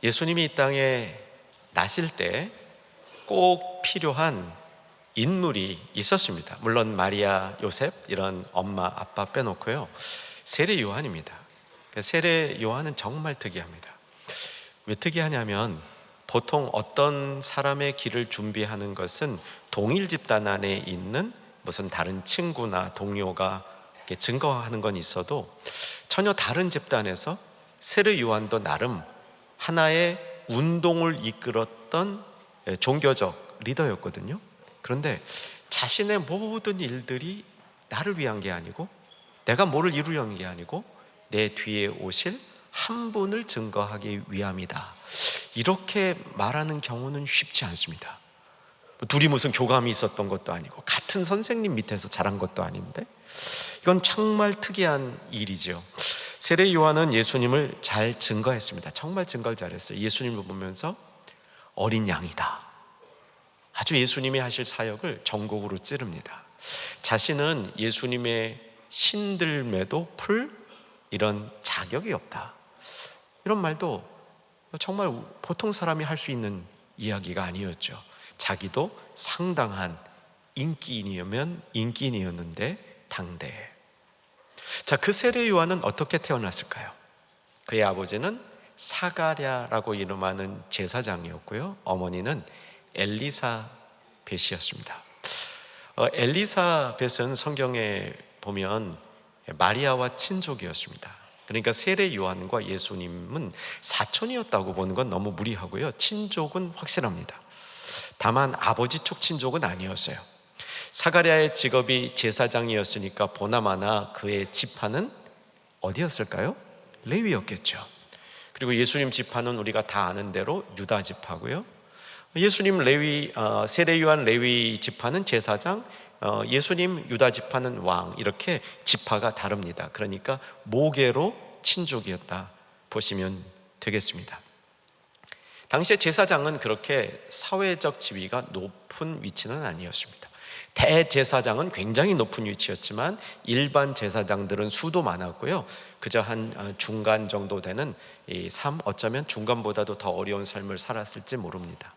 예수님이 이 땅에 나실 때 꼭 필요한 인물이 있었습니다. 물론 마리아, 요셉 이런 엄마, 아빠 빼놓고요. 세례 요한입니다. 세례 요한은 정말 특이합니다. 왜 특이하냐면 보통 어떤 사람의 길을 준비하는 것은 동일 집단 안에 있는 무슨 다른 친구나 동료가 증거하는 건 있어도 전혀 다른 집단에서 세례 요한도 나름 하나의 운동을 이끌었던 종교적 리더였거든요. 그런데 자신의 모든 일들이 나를 위한 게 아니고 내가 뭐를 이루려는 게 아니고 내 뒤에 오실 한 분을 증거하기 위함이다, 이렇게 말하는 경우는 쉽지 않습니다. 둘이 무슨 교감이 있었던 것도 아니고 같은 선생님 밑에서 자란 것도 아닌데 이건 정말 특이한 일이죠. 세례 요한은 예수님을 잘 증거했습니다. 정말 증거를 잘했어요. 예수님을 보면서 어린 양이다, 아주 예수님이 하실 사역을 전곡으로 찌릅니다. 자신은 예수님의 신들매도 풀 이런 자격이 없다, 이런 말도 정말 보통 사람이 할 수 있는 이야기가 아니었죠. 자기도 상당한 인기인이었는데 당대에. 자, 그 세례 요한은 어떻게 태어났을까요? 그의 아버지는 사가랴라고 이름하는 제사장이었고요, 어머니는 엘리사벳이었습니다. 엘리사벳은 성경에 보면 마리아와 친족이었습니다. 그러니까 세례 요한과 예수님은 사촌이었다고 보는 건 너무 무리하고요, 친족은 확실합니다. 다만 아버지 쪽 친족은 아니었어요. 사가랴의 직업이 제사장이었으니까 보나마나 그의 지파는 어디였을까요? 레위였겠죠. 그리고 예수님 지파는 우리가 다 아는 대로 유다 지파고요, 예수님 세례 요한 레위 지파는 제사장, 예수님 유다 지파는 왕, 이렇게 지파가 다릅니다. 그러니까 모계로 친족이었다 보시면 되겠습니다. 당시에 제사장은 그렇게 사회적 지위가 높은 위치는 아니었습니다. 대제사장은 굉장히 높은 위치였지만 일반 제사장들은 수도 많았고요, 그저 한 중간 정도 되는 이 삶, 어쩌면 중간보다도 더 어려운 삶을 살았을지 모릅니다.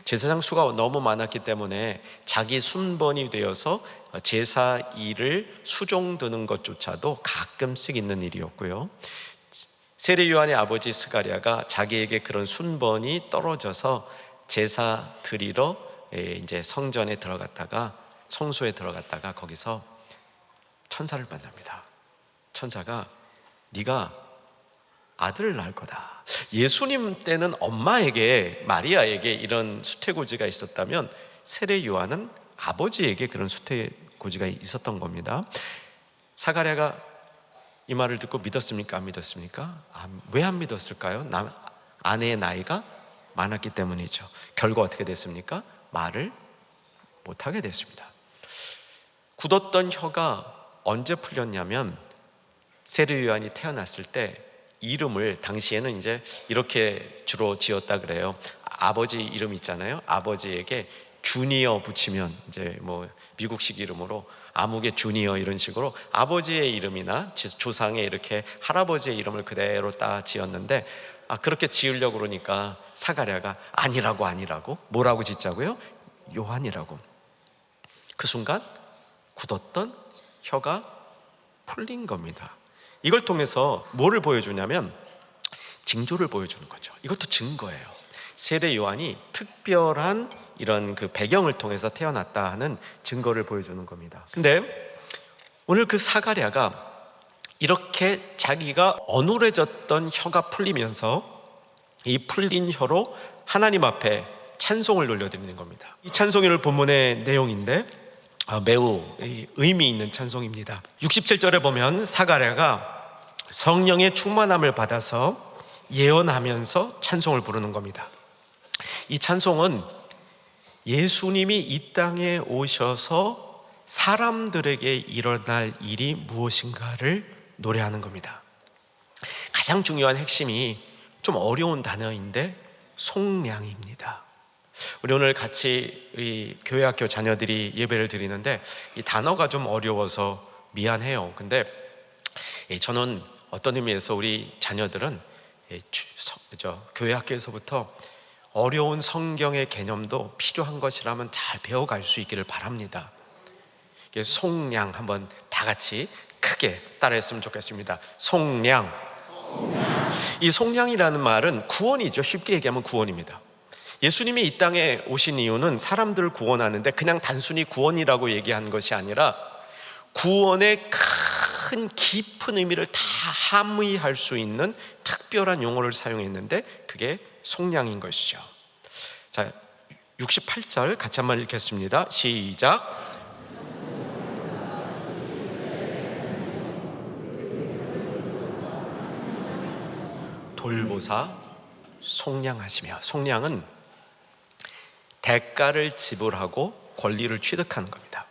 제사장 수가 너무 많았기 때문에 자기 순번이 되어서 제사 일을 수종드는 것조차도 가끔씩 있는 일이었고요, 세례 요한의 아버지 스가랴가 자기에게 그런 순번이 떨어져서 제사 드리러 이제 성전에 들어갔다가, 성소에 들어갔다가 거기서 천사를 만납니다. 천사가 네가 아들을 낳을 거다. 예수님 때는 엄마에게, 마리아에게 이런 수태고지가 있었다면 세례 요한은 아버지에게 그런 수태고지가 있었던 겁니다. 사가랴가 이 말을 듣고 믿었습니까? 안 믿었습니까? 왜 안 믿었을까요? 아내의 나이가 많았기 때문이죠. 결과 어떻게 됐습니까? 말을 못하게 됐습니다. 굳었던 혀가 언제 풀렸냐면 세례 요한이 태어났을 때 이름을, 당시에는 이제 이렇게 주로 지었다 그래요. 아버지 이름 있잖아요. 아버지에게 주니어 붙이면 이제 뭐 미국식 이름으로 아무개 주니어 이런 식으로 아버지의 이름이나 조상의 이렇게 할아버지의 이름을 그대로 따 지었는데, 그렇게 지으려고 그러니까 사가랴가 아니라고 뭐라고 짓자고요? 요한이라고. 그 순간 굳었던 혀가 풀린 겁니다. 이걸 통해서 뭐를 보여주냐면 징조를 보여주는 거죠. 이것도 증거예요. 세례 요한이 특별한 이런 그 배경을 통해서 태어났다 하는 증거를 보여주는 겁니다. 근데 오늘 그 사가랴가 이렇게 자기가 어눌해졌던 혀가 풀리면서 이 풀린 혀로 하나님 앞에 찬송을 돌려드리는 겁니다. 이 찬송이 본문의 내용인데 매우 의미 있는 찬송입니다. 67절에 보면 사가랴가 성령의 충만함을 받아서 예언하면서 찬송을 부르는 겁니다. 이 찬송은 예수님이 이 땅에 오셔서 사람들에게 일어날 일이 무엇인가를 노래하는 겁니다. 가장 중요한 핵심이 좀 어려운 단어인데 속량입니다. 우리 오늘 같이 우리 교회학교 자녀들이 예배를 드리는데 이 단어가 좀 어려워서 미안해요. 근데 저는 어떤 의미에서 우리 자녀들은 그죠? 교회 학교에서부터 어려운 성경의 개념도 필요한 것이라면 잘 배워갈 수 있기를 바랍니다. 속량 한번 다 같이 크게 따라했으면 좋겠습니다. 속량. 이 속량이라는 말은 구원이죠. 쉽게 얘기하면 구원입니다. 예수님이 이 땅에 오신 이유는 사람들을 구원하는데 그냥 단순히 구원이라고 얘기한 것이 아니라 구원의 큰 깊은 의미를 다 함의할 수 있는 특별한 용어를 사용했는데 그게 속량인 것이죠. 자, 68절 같이 한번 읽겠습니다. 시작. 돌보사 속량하시며. 속량은 대가를 지불하고 권리를 취득하는 겁니다.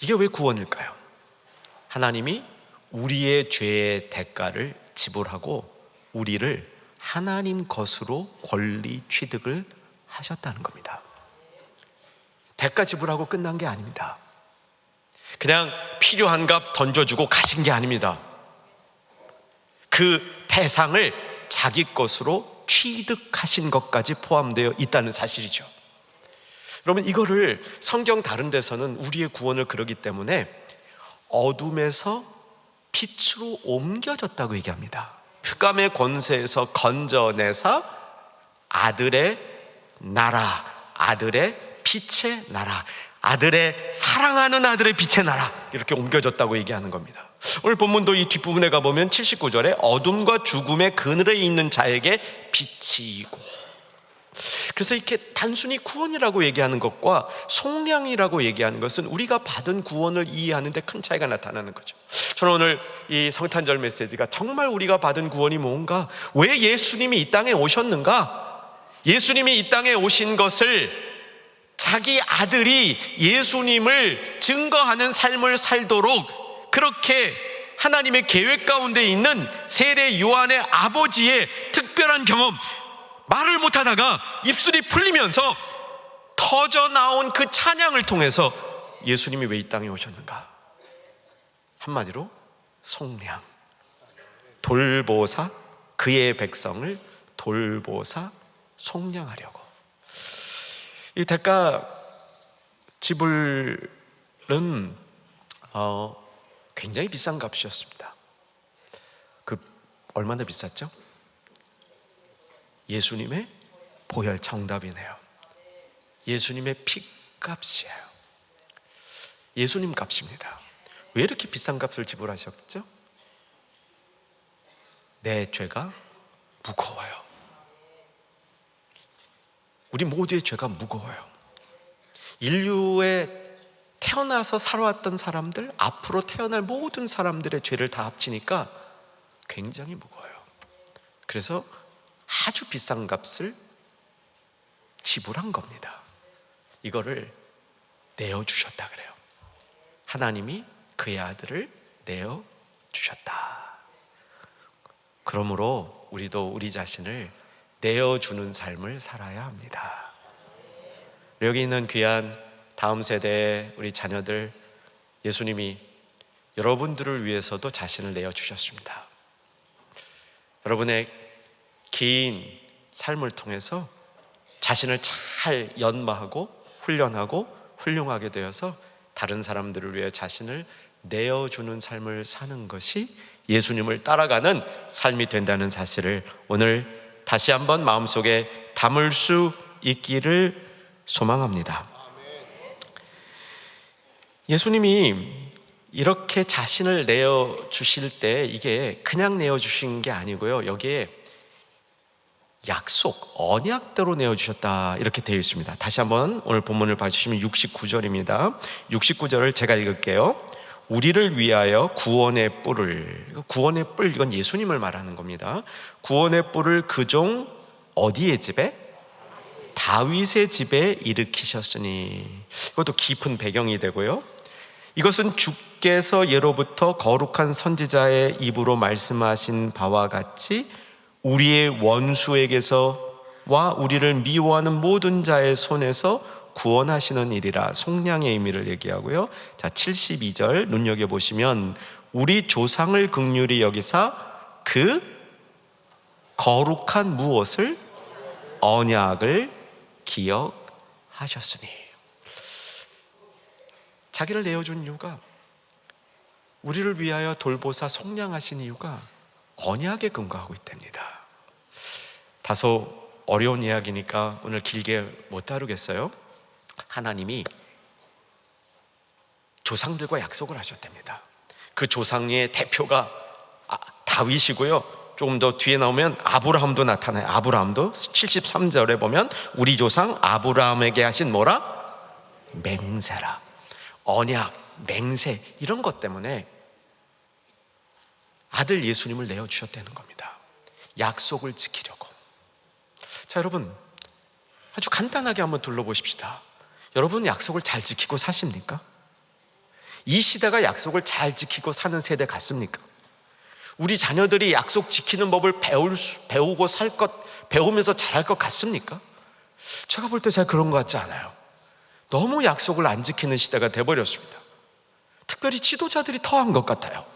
이게 왜 구원일까요? 하나님이 우리의 죄의 대가를 지불하고 우리를 하나님 것으로 권리 취득을 하셨다는 겁니다. 대가 지불하고 끝난 게 아닙니다. 그냥 필요한 값 던져주고 가신 게 아닙니다. 그 대상을 자기 것으로 취득하신 것까지 포함되어 있다는 사실이죠. 여러분, 이거를 성경 다른 데서는 우리의 구원을 그러기 때문에 어둠에서 빛으로 옮겨졌다고 얘기합니다. 흑암의 권세에서 건져내사 아들의 나라, 아들의 빛의 나라, 아들의 사랑하는 아들의 빛의 나라, 이렇게 옮겨졌다고 얘기하는 겁니다. 오늘 본문도 이 뒷부분에 가보면 79절에 어둠과 죽음의 그늘에 있는 자에게 빛이고, 그래서 이렇게 단순히 구원이라고 얘기하는 것과 속량이라고 얘기하는 것은 우리가 받은 구원을 이해하는 데 큰 차이가 나타나는 거죠. 저는 오늘 이 성탄절 메시지가 정말 우리가 받은 구원이 뭔가, 왜 예수님이 이 땅에 오셨는가, 예수님이 이 땅에 오신 것을 자기 아들이 예수님을 증거하는 삶을 살도록 그렇게 하나님의 계획 가운데 있는 세례 요한의 아버지의 특별한 경험, 말을 못하다가 입술이 풀리면서 터져 나온 그 찬양을 통해서 예수님이 왜 이 땅에 오셨는가, 한마디로 속량, 돌보사, 그의 백성을 돌보사 속량하려고. 이 대가 지불은 굉장히 비싼 값이었습니다. 얼마나 비쌌죠? 예수님의 보혈, 정답이네요. 예수님의 피값이에요. 예수님 값입니다. 왜 이렇게 비싼 값을 지불하셨죠? 내 죄가 무거워요. 우리 모두의 죄가 무거워요. 인류에 태어나서 살아왔던 사람들, 앞으로 태어날 모든 사람들의 죄를 다 합치니까 굉장히 무거워요. 그래서 아주 비싼 값을 지불한 겁니다. 이거를 내어주셨다 그래요. 하나님이 그의 아들을 내어주셨다. 그러므로 우리도 우리 자신을 내어주는 삶을 살아야 합니다. 여기 있는 귀한 다음 세대의 우리 자녀들, 예수님이 여러분들을 위해서도 자신을 내어주셨습니다. 여러분의 긴 삶을 통해서 자신을 잘 연마하고 훈련하고 훌륭하게 되어서 다른 사람들을 위해 자신을 내어주는 삶을 사는 것이 예수님을 따라가는 삶이 된다는 사실을 오늘 다시 한번 마음속에 담을 수 있기를 소망합니다. 예수님이 이렇게 자신을 내어주실 때 이게 그냥 내어주신 게 아니고요, 여기에 약속, 언약대로 내어주셨다 이렇게 되어 있습니다. 다시 한번 오늘 본문을 봐주시면 69절입니다. 69절을 제가 읽을게요. 우리를 위하여 구원의 뿔을, 구원의 뿔, 이건 예수님을 말하는 겁니다. 구원의 뿔을 그 종 어디의 집에? 다윗의 집에 일으키셨으니. 이것도 깊은 배경이 되고요, 이것은 주께서 예로부터 거룩한 선지자의 입으로 말씀하신 바와 같이 우리의 원수에게서와 우리를 미워하는 모든 자의 손에서 구원하시는 일이라. 속량의 의미를 얘기하고요. 자, 72절 눈여겨보시면 우리 조상을 긍휼히 여기사 그 거룩한 무엇을? 언약을 기억하셨으니. 자기를 내어준 이유가, 우리를 위하여 돌보사 속량하신 이유가 언약에 근거하고 있답니다. 다소 어려운 이야기니까 오늘 길게 못 다루겠어요. 하나님이 조상들과 약속을 하셨답니다. 그 조상의 대표가 다윗이고요. 조금 더 뒤에 나오면 아브라함도 나타나요. 아브라함도 73절에 보면 우리 조상 아브라함에게 하신 뭐라? 맹세라. 언약, 맹세, 이런 것 때문에 아들 예수님을 내어주셨다는 겁니다. 약속을 지키려고. 자, 여러분, 아주 간단하게 한번 둘러보십시다. 여러분, 약속을 잘 지키고 사십니까? 이 시대가 약속을 잘 지키고 사는 세대 같습니까? 우리 자녀들이 약속 지키는 법을 배우고 배우면서 잘할 것 같습니까? 제가 볼 때 잘 그런 것 같지 않아요. 너무 약속을 안 지키는 시대가 돼버렸습니다. 특별히 지도자들이 더한 것 같아요.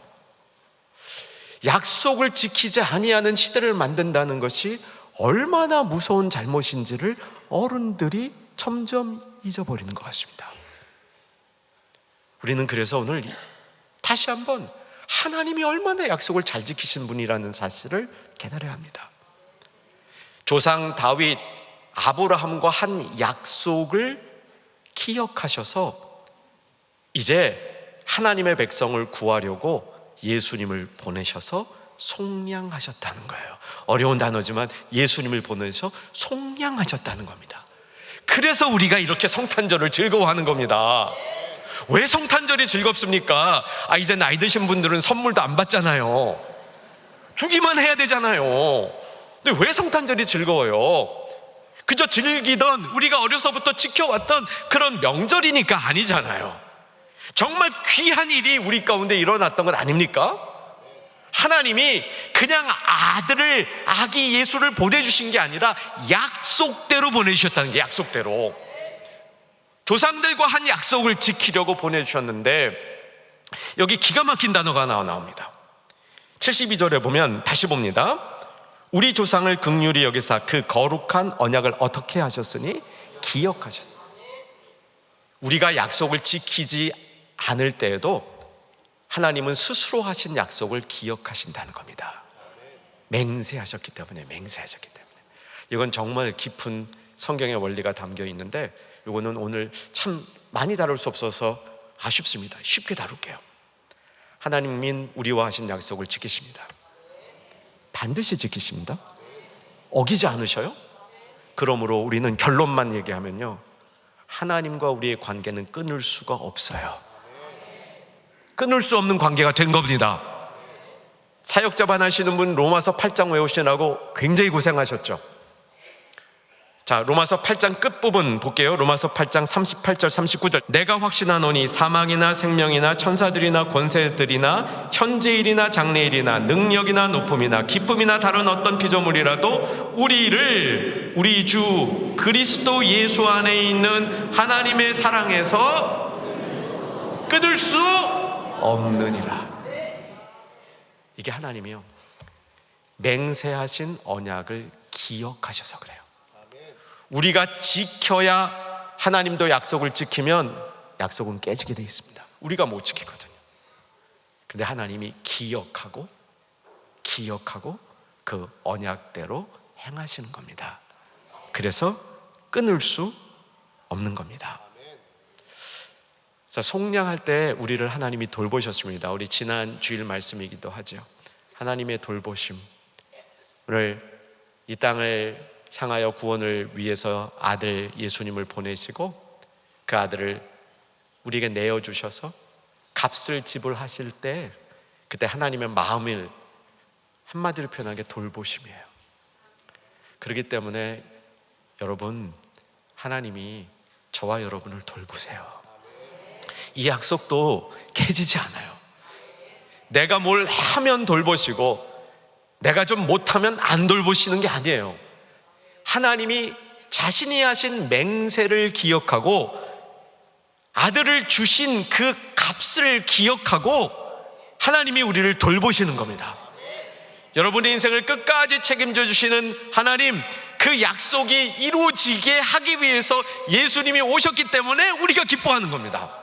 약속을 지키지 아니하는 시대를 만든다는 것이 얼마나 무서운 잘못인지를 어른들이 점점 잊어버리는 것 같습니다. 우리는 그래서 오늘 다시 한번 하나님이 얼마나 약속을 잘 지키신 분이라는 사실을 깨달아야 합니다. 조상 다윗, 아브라함과 한 약속을 기억하셔서 이제 하나님의 백성을 구하려고 예수님을 보내셔서 속량하셨다는 거예요. 어려운 단어지만 예수님을 보내서 속량하셨다는 겁니다. 그래서 우리가 이렇게 성탄절을 즐거워하는 겁니다. 왜 성탄절이 즐겁습니까? 이제 나이 드신 분들은 선물도 안 받잖아요. 주기만 해야 되잖아요. 근데 왜 성탄절이 즐거워요? 그저 즐기던, 우리가 어려서부터 지켜왔던 그런 명절이니까 아니잖아요. 정말 귀한 일이 우리 가운데 일어났던 것 아닙니까? 하나님이 그냥 아기 예수를 보내주신 게 아니라 약속대로 보내주셨다는 게, 약속대로 조상들과 한 약속을 지키려고 보내주셨는데, 여기 기가 막힌 단어가 나옵니다. 72절에 보면 다시 봅니다. 우리 조상을 긍휼히 여기사 그 거룩한 언약을 어떻게 하셨으니? 기억하셨습니다. 우리가 약속을 지키지 않을 때에도 하나님은 스스로 하신 약속을 기억하신다는 겁니다. 맹세하셨기 때문에. 이건 정말 깊은 성경의 원리가 담겨 있는데, 이거는 오늘 참 많이 다룰 수 없어서 아쉽습니다. 쉽게 다룰게요. 하나님인 우리와 하신 약속을 지키십니다. 반드시 지키십니다. 어기지 않으셔요? 그러므로 우리는 결론만 얘기하면요, 하나님과 우리의 관계는 끊을 수가 없어요. 끊을 수 없는 관계가 된 겁니다. 사역자반 하시는 분 로마서 8장 외우시라고 굉장히 고생하셨죠. 자, 로마서 8장 끝부분 볼게요. 로마서 8장 38절 39절. 내가 확신하노니 사망이나 생명이나 천사들이나 권세들이나 현재일이나 장래일이나 능력이나 높음이나 기쁨이나 다른 어떤 피조물이라도 우리 주 그리스도 예수 안에 있는 하나님의 사랑에서 끊을 수 없느니라. 이게 하나님이요, 맹세하신 언약을 기억하셔서 그래요. 우리가 지켜야, 하나님도 약속을 지키면 약속은 깨지게 되어 있습니다. 우리가 못 지키거든요. 근데 하나님이 기억하고 그 언약대로 행하시는 겁니다. 그래서 끊을 수 없는 겁니다. 자, 속량할 때 우리를 하나님이 돌보셨습니다. 우리 지난 주일 말씀이기도 하죠. 하나님의 돌보심. 오늘 이 땅을 향하여 구원을 위해서 아들 예수님을 보내시고 그 아들을 우리에게 내어주셔서 값을 지불하실 때, 그때 하나님의 마음을 한마디로 표현한 게 돌보심이에요. 그렇기 때문에 여러분, 하나님이 저와 여러분을 돌보세요. 이 약속도 깨지지 않아요. 내가 뭘 하면 돌보시고 내가 좀 못하면 안 돌보시는 게 아니에요. 하나님이 자신이 하신 맹세를 기억하고 아들을 주신 그 값을 기억하고 하나님이 우리를 돌보시는 겁니다. 여러분의 인생을 끝까지 책임져 주시는 하나님, 그 약속이 이루어지게 하기 위해서 예수님이 오셨기 때문에 우리가 기뻐하는 겁니다.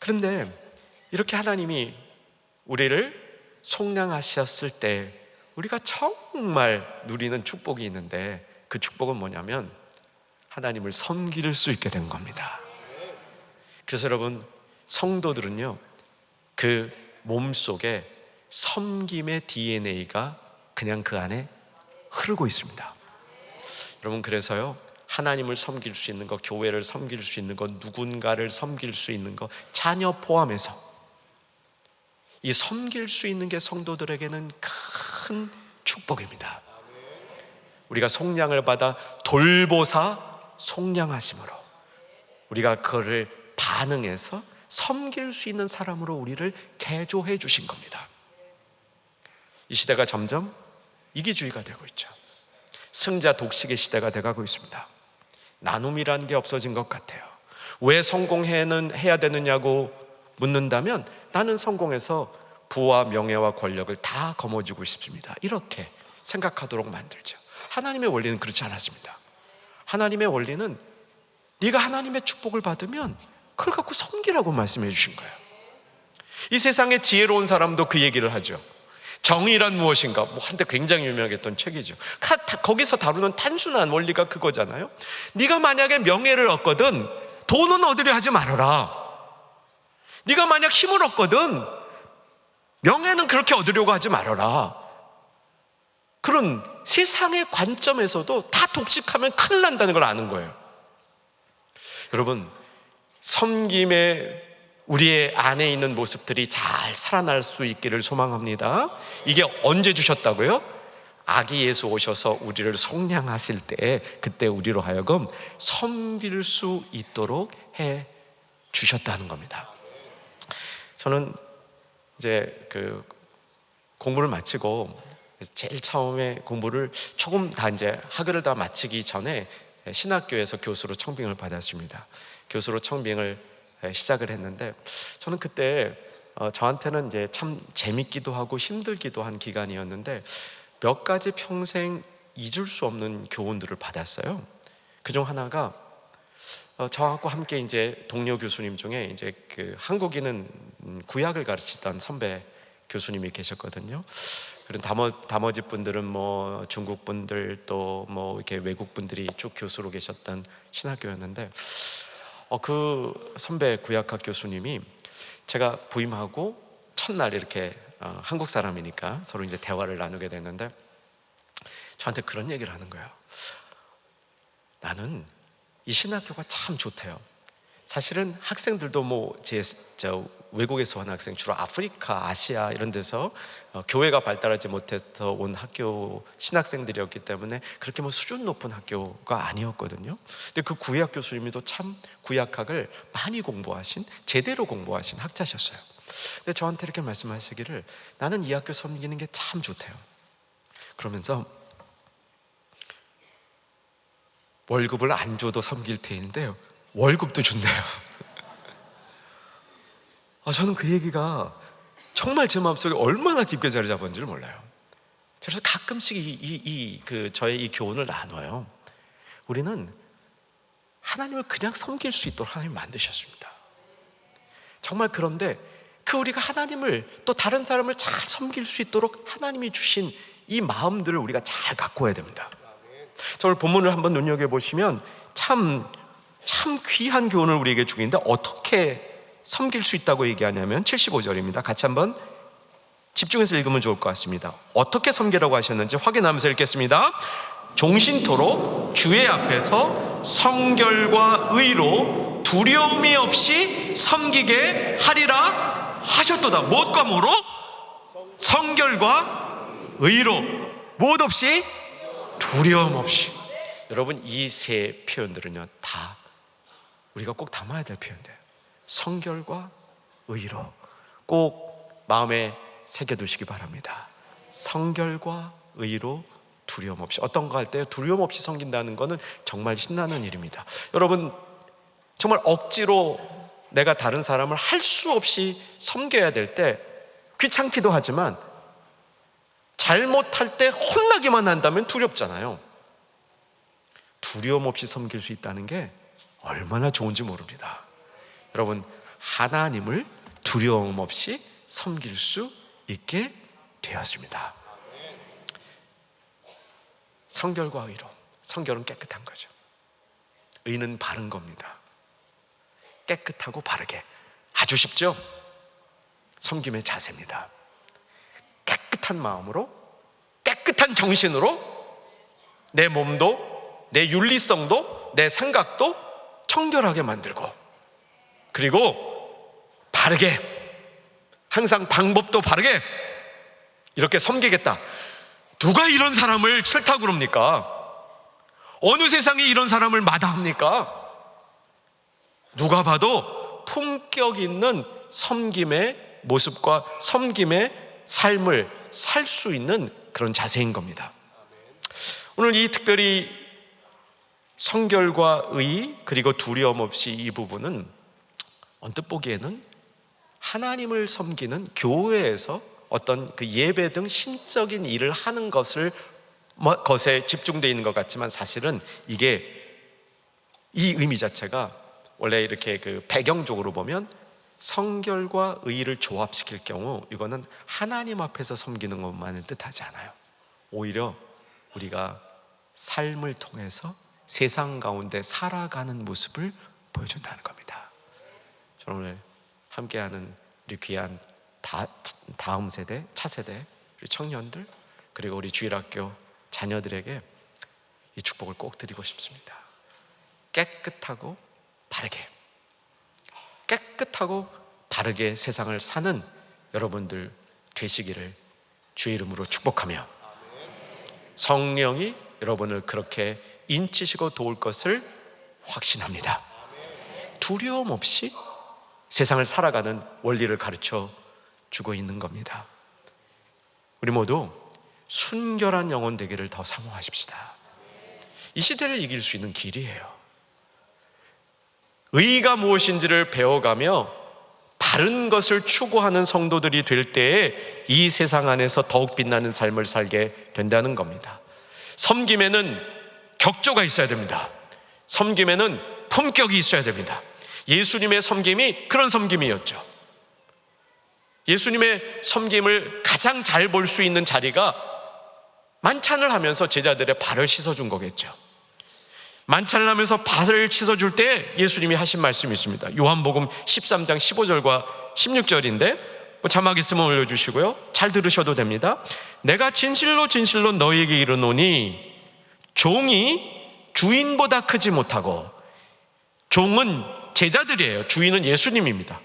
그런데 이렇게 하나님이 우리를 속량하셨을 때 우리가 정말 누리는 축복이 있는데, 그 축복은 뭐냐면 하나님을 섬길 수 있게 된 겁니다. 그래서 여러분, 성도들은요, 그 몸속에 섬김의 DNA가 그냥 그 안에 흐르고 있습니다. 여러분, 그래서요, 하나님을 섬길 수 있는 것, 교회를 섬길 수 있는 것, 누군가를 섬길 수 있는 것, 자녀 포함해서 이 섬길 수 있는 게 성도들에게는 큰 축복입니다. 우리가 속량을 받아 돌보사 속량하심으로 우리가 그거를 반응해서 섬길 수 있는 사람으로 우리를 개조해 주신 겁니다. 이 시대가 점점 이기주의가 되고 있죠. 승자 독식의 시대가 돼가고 있습니다. 나눔이라는 게 없어진 것 같아요. 왜 성공해야 되느냐고 묻는다면, 나는 성공해서 부와 명예와 권력을 다 거머쥐고 싶습니다, 이렇게 생각하도록 만들죠. 하나님의 원리는 그렇지 않았습니다. 하나님의 원리는 네가 하나님의 축복을 받으면 그걸 갖고 섬기라고 말씀해 주신 거예요. 이 세상에 지혜로운 사람도 그 얘기를 하죠. 정의란 무엇인가? 한때 굉장히 유명했던 책이죠. 거기서 다루는 단순한 원리가 그거잖아요. 네가 만약에 명예를 얻거든 돈은 얻으려 하지 말아라. 네가 만약 힘을 얻거든 명예는 그렇게 얻으려고 하지 말아라. 그런 세상의 관점에서도 다 독식하면 큰일 난다는 걸 아는 거예요. 여러분, 섬김의 우리의 안에 있는 모습들이 잘 살아날 수 있기를 소망합니다. 이게 언제 주셨다고요? 아기 예수 오셔서 우리를 속량하실 때, 그때 우리로 하여금 섬길 수 있도록 해 주셨다는 겁니다. 저는 이제 그 공부를 마치고 제일 처음에 공부를 조금 다 이제 학교를 다 마치기 전에 신학교에서 교수로 청빙을 받았습니다. 교수로 청빙을 시작을 했는데, 저는 그때 저한테는 이제 참 재밌기도 하고 힘들기도 한 기간이었는데, 몇 가지 평생 잊을 수 없는 교훈들을 받았어요. 그중 하나가 저하고 함께 이제 동료 교수님 중에 이제 그 한국인은 구약을 가르치던 선배 교수님이 계셨거든요. 그리고 나머지 분들은 뭐 중국 분들 또 뭐 이렇게 외국 분들이 쭉 교수로 계셨던 신학교였는데, 그 선배 구약학 교수님이 제가 부임하고 첫날 이렇게 한국 사람이니까 서로 이제 대화를 나누게 됐는데, 저한테 그런 얘기를 하는 거예요. 나는 이 신학교가 참 좋대요. 사실은 학생들도 저 외국에서 온 학생, 주로 아프리카, 아시아 이런 데서 교회가 발달하지 못해서 온 학교 신학생들이었기 때문에 그렇게 수준 높은 학교가 아니었거든요. 근데 그 구약 교수님도 참 구약학을 많이 공부하신, 제대로 공부하신 학자셨어요. 근데 저한테 이렇게 말씀하시기를, 나는 이 학교 섬기는 게 참 좋대요. 그러면서 월급을 안 줘도 섬길 테인데 월급도 준대요. 저는 그 얘기가 정말 제 마음속에 얼마나 깊게 자리 잡았는지를 몰라요. 그래서 가끔씩 저의 이 교훈을 나눠요. 우리는 하나님을 그냥 섬길 수 있도록 하나님이 만드셨습니다. 정말. 그런데 우리가 하나님을 또 다른 사람을 잘 섬길 수 있도록 하나님이 주신 이 마음들을 우리가 잘 갖고 와야 됩니다. 오늘 본문을 한번 눈여겨보시면 참 귀한 교훈을 우리에게 주고 있는데, 어떻게 섬길 수 있다고 얘기하냐면 75절입니다. 같이 한번 집중해서 읽으면 좋을 것 같습니다. 어떻게 섬기라고 하셨는지 확인하면서 읽겠습니다. 종신토록 주의 앞에서 성결과 의로 두려움이 없이 섬기게 하리라 하셨도다. 무엇과 뭐로? 성결과 의로, 무엇 없이? 두려움 없이. 여러분, 이 세 표현들은요, 다 우리가 꼭 담아야 될 표현들. 성결과 의로 꼭 마음에 새겨두시기 바랍니다. 성결과 의로 두려움 없이. 어떤 거 할 때 두려움 없이 섬긴다는 것은 정말 신나는 일입니다. 여러분, 정말 억지로 내가 다른 사람을 할 수 없이 섬겨야 될 때 귀찮기도 하지만 잘못할 때 혼나기만 한다면 두렵잖아요. 두려움 없이 섬길 수 있다는 게 얼마나 좋은지 모릅니다. 여러분, 하나님을 두려움 없이 섬길 수 있게 되었습니다. 성결과 의로. 성결은 깨끗한 거죠. 의는 바른 겁니다. 깨끗하고 바르게. 아주 쉽죠? 섬김의 자세입니다. 깨끗한 마음으로, 깨끗한 정신으로 내 몸도, 내 윤리성도, 내 생각도 청결하게 만들고, 그리고 바르게, 항상 방법도 바르게 이렇게 섬기겠다. 누가 이런 사람을 싫다고 그럽니까? 어느 세상에 이런 사람을 마다합니까? 누가 봐도 품격 있는 섬김의 모습과 섬김의 삶을 살 수 있는 그런 자세인 겁니다. 오늘 이 특별히 성결과 의 그리고 두려움 없이 이 부분은 언뜻 보기에는 하나님을 섬기는 교회에서 어떤 그 예배 등 신적인 일을 하는 것에 집중되어 있는 것 같지만, 사실은 이게 이 의미 자체가 원래 이렇게 그 배경적으로 보면 성결과 의를 조합시킬 경우 이거는 하나님 앞에서 섬기는 것만을 뜻하지 않아요. 오히려 우리가 삶을 통해서 세상 가운데 살아가는 모습을 보여준다는 겁니다. 저는 오늘 함께하는 우리 귀한 다음 세대, 차세대, 우리 청년들, 그리고 우리 주일학교 자녀들에게 이 축복을 꼭 드리고 싶습니다. 깨끗하고 바르게, 깨끗하고 바르게 세상을 사는 여러분들 되시기를 주의 이름으로 축복하며, 성령이 여러분을 그렇게 인치시고 도울 것을 확신합니다. 두려움 없이 세상을 살아가는 원리를 가르쳐 주고 있는 겁니다. 우리 모두 순결한 영혼 되기를 더 사모하십시다. 이 시대를 이길 수 있는 길이에요. 의가 무엇인지를 배워가며 바른 것을 추구하는 성도들이 될 때에 이 세상 안에서 더욱 빛나는 삶을 살게 된다는 겁니다. 섬김에는 격조가 있어야 됩니다. 섬김에는 품격이 있어야 됩니다. 예수님의 섬김이 그런 섬김이었죠. 예수님의 섬김을 가장 잘 볼 수 있는 자리가 만찬을 하면서 제자들의 발을 씻어준 거겠죠. 만찬을 하면서 발을 씻어줄 때 예수님이 하신 말씀이 있습니다. 요한복음 13장 15절과 16절인데 자막 있으면 올려주시고요, 잘 들으셔도 됩니다. 내가 진실로 진실로 너희에게 이르노니 종이 주인보다 크지 못하고, 종은 제자들이에요. 주인은 예수님입니다.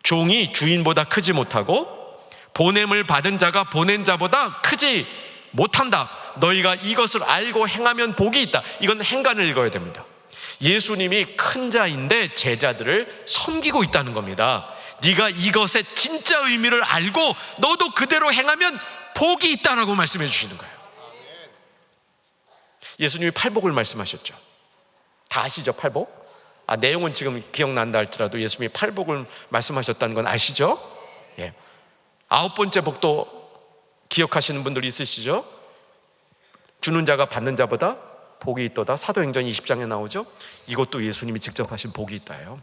종이 주인보다 크지 못하고 보냄을 받은 자가 보낸 자보다 크지 못한다. 너희가 이것을 알고 행하면 복이 있다. 이건 행간을 읽어야 됩니다. 예수님이 큰 자인데 제자들을 섬기고 있다는 겁니다. 네가 이것의 진짜 의미를 알고 너도 그대로 행하면 복이 있다라고 말씀해 주시는 거예요. 예수님이 팔복을 말씀하셨죠. 다 아시죠? 팔복? 내용은 지금 기억난다 할지라도 예수님이 팔복을 말씀하셨다는 건 아시죠? 예. 9번째 복도 기억하시는 분들 있으시죠? 주는 자가 받는 자보다 복이 있도다. 사도행전 20장에 나오죠? 이것도 예수님이 직접 하신 복이 있다예요.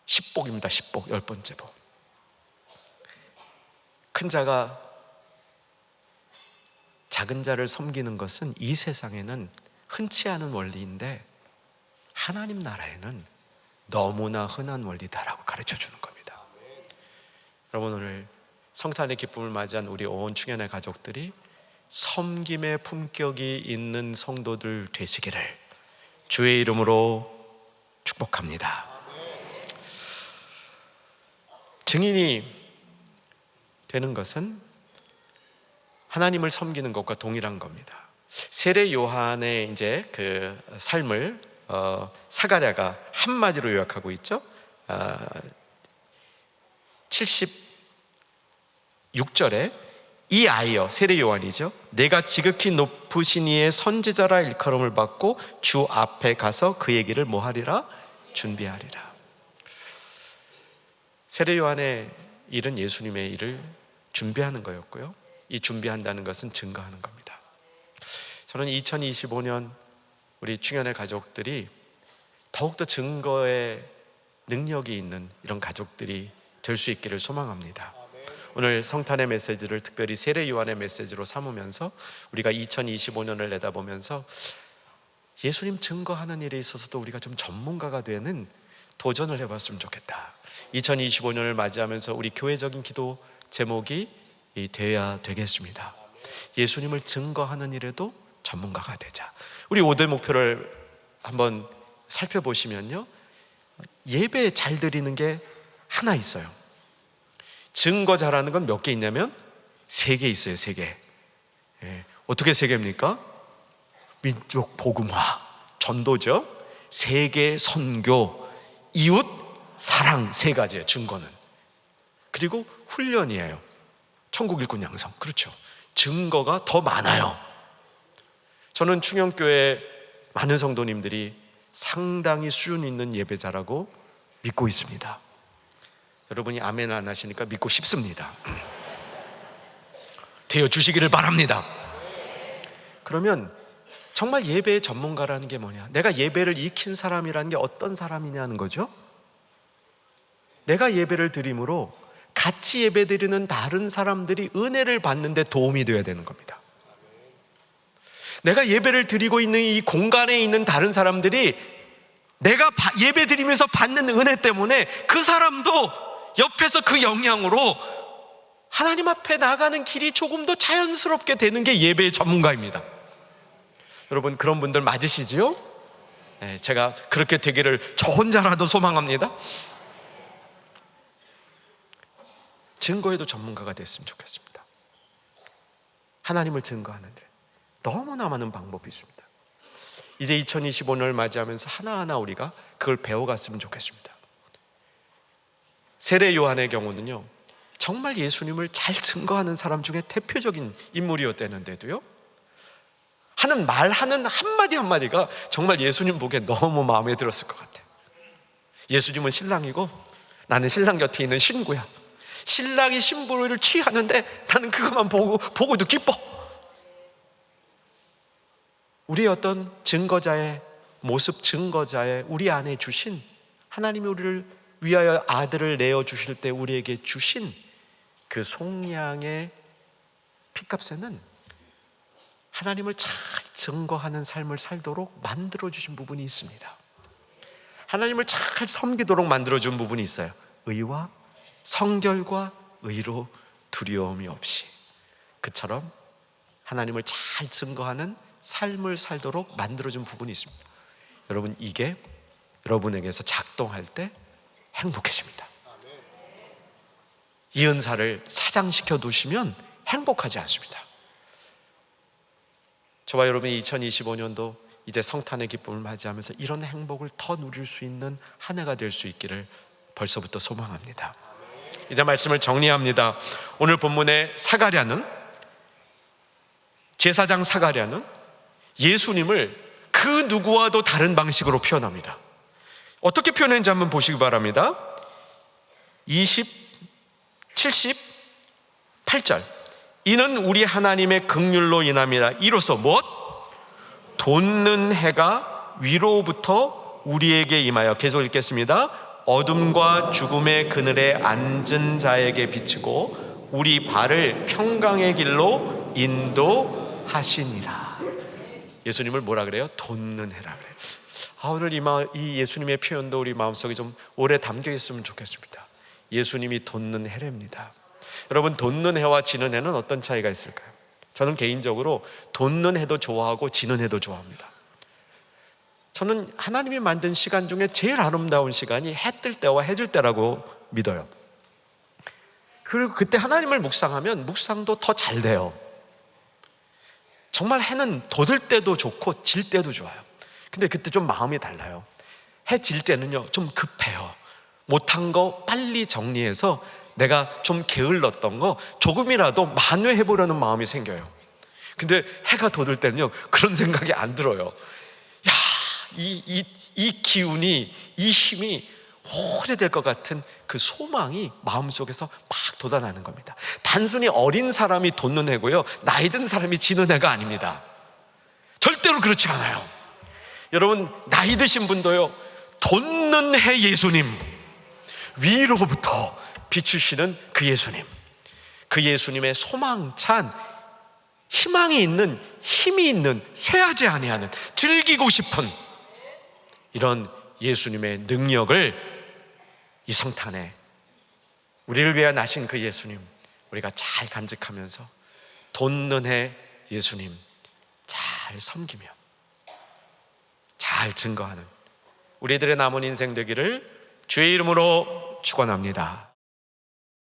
10복입니다. 10복, 10번째 복. 큰 자가 작은 자를 섬기는 것은 이 세상에는 흔치 않은 원리인데 하나님 나라에는 너무나 흔한 원리다라고 가르쳐 주는 겁니다. 여러분, 오늘 성탄의 기쁨을 맞이한 우리 온 충현의 가족들이 섬김의 품격이 있는 성도들 되시기를 주의 이름으로 축복합니다. 증인이 되는 것은 하나님을 섬기는 것과 동일한 겁니다. 세례 요한의 이제 그 삶을 사가랴가 한마디로 요약하고 있죠. 76절에 이 아이여, 세례 요한이죠, 내가 지극히 높으신 이의 선지자라 일컬음을 받고 주 앞에 가서 그 얘기를 뭐 하리라? 준비하리라. 세례 요한의 일은 예수님의 일을 준비하는 거였고요. 이 준비한다는 것은 증거하는 겁니다. 저는 2025년 우리 충현의 가족들이 더욱더 증거의 능력이 있는 이런 가족들이 될 수 있기를 소망합니다. 오늘 성탄의 메시지를 특별히 세례 요한의 메시지로 삼으면서 우리가 2025년을 내다보면서 예수님 증거하는 일에 있어서도 우리가 좀 전문가가 되는 도전을 해봤으면 좋겠다. 2025년을 맞이하면서 우리 교회적인 기도 제목이 되어야 되겠습니다. 예수님을 증거하는 일에도 전문가가 되자. 우리 5대 목표를 한번 살펴보시면요, 예배 잘 드리는 게 하나 있어요. 증거 잘하는 건 몇 개 있냐면 3개 있어요. 3개. 어떻게 3개입니까? 민족 복음화, 전도죠. 세계 선교, 이웃 사랑, 3가지예요. 증거는. 그리고 훈련이에요. 천국 일꾼 양성. 그렇죠. 증거가 더 많아요. 저는 충영교회 많은 성도님들이 상당히 수준 있는 예배자라고 믿고 있습니다. 여러분이 아멘 안 하시니까 믿고 싶습니다. 되어 주시기를 바랍니다. 그러면 정말 예배의 전문가라는 게 뭐냐? 내가 예배를 익힌 사람이라는 게 어떤 사람이냐는 거죠. 내가 예배를 드림으로 같이 예배 드리는 다른 사람들이 은혜를 받는 데 도움이 되어야 되는 겁니다. 내가 예배를 드리고 있는 이 공간에 있는 다른 사람들이 내가 예배 드리면서 받는 은혜 때문에 그 사람도 옆에서 그 영향으로 하나님 앞에 나가는 길이 조금 더 자연스럽게 되는 게 예배의 전문가입니다. 여러분 그런 분들 맞으시지요? 네, 제가 그렇게 되기를 저 혼자라도 소망합니다. 증거에도 전문가가 됐으면 좋겠습니다. 하나님을 증거하는 데 너무나 많은 방법이 있습니다. 이제 2025년을 맞이하면서 하나하나 우리가 그걸 배워갔으면 좋겠습니다. 세례 요한의 경우는요, 정말 예수님을 잘 증거하는 사람 중에 대표적인 인물이었다는데도요, 하는 한마디 한마디가 정말 예수님 보기에 너무 마음에 들었을 것 같아요. 예수님은 신랑이고 나는 신랑 곁에 있는 신부야. 신랑이 신부를 취하는데 나는 그것만 보고도 기뻐. 우리의 어떤 증거자의 모습, 증거자의 우리 안에 주신, 하나님이 우리를 위하여 아들을 내어주실 때 우리에게 주신 그 속량의 핏값에는 하나님을 잘 증거하는 삶을 살도록 만들어주신 부분이 있습니다. 하나님을 잘 섬기도록 만들어준 부분이 있어요. 의와 성결과 의로 두려움이 없이. 그처럼 하나님을 잘 증거하는 삶을 살도록 만들어준 부분이 있습니다. 여러분 이게 여러분에게서 작동할 때 행복해집니다. 이 은사를 사장시켜 두시면 행복하지 않습니다. 저와 여러분이 2025년도 이제 성탄의 기쁨을 맞이하면서 이런 행복을 더 누릴 수 있는 한 해가 될 수 있기를 벌써부터 소망합니다. 이제 말씀을 정리합니다. 오늘 본문의 사가랴는, 제사장 사가랴는 예수님을 그 누구와도 다른 방식으로 표현합니다. 어떻게 표현했는지 한번 보시기 바랍니다. 78절. 이는 우리 하나님의 긍휼로 인함이라. 이로써 무엇? 돋는 해가 위로부터 우리에게 임하여, 계속 읽겠습니다. 어둠과 죽음의 그늘에 앉은 자에게 비치고 우리 발을 평강의 길로 인도하시니라. 예수님을 뭐라 그래요? 돋는 해라 그래요. 오늘 이 예수님의 표현도 우리 마음속에 좀 오래 담겨 있으면 좋겠습니다. 예수님이 돋는 해랍니다. 여러분 돋는 해와 지는 해는 어떤 차이가 있을까요? 저는 개인적으로 돋는 해도 좋아하고 지는 해도 좋아합니다. 저는 하나님이 만든 시간 중에 제일 아름다운 시간이 해 뜰 때와 해 질 때라고 믿어요. 그리고 그때 하나님을 묵상하면 묵상도 더 잘 돼요. 정말 해는 돋을 때도 좋고 질 때도 좋아요. 근데 그때 좀 마음이 달라요. 해 질 때는요 좀 급해요. 못한 거 빨리 정리해서 내가 좀 게을렀던 거 조금이라도 만회해보려는 마음이 생겨요. 근데 해가 돋을 때는요 그런 생각이 안 들어요. 야, 이 기운이, 이 힘이 오래될 것 같은 그 소망이 마음속에서 막 돋아나는 겁니다. 단순히 어린 사람이 돋는 해고요, 나이 든 사람이 지는 해가 아닙니다. 절대로 그렇지 않아요. 여러분, 나이 드신 분도요, 돋는 해 예수님, 위로부터 비추시는 그 예수님, 그 예수님의 소망찬, 희망이 있는, 힘이 있는, 쇠하지 아니하는, 즐기고 싶은 이런 예수님의 능력을 이 성탄에 우리를 위해 나신 그 예수님, 우리가 잘 간직하면서 돋는 해 예수님 잘 섬기며 잘 증거하는 우리들의 남은 인생 되기를 주의 이름으로 축원합니다.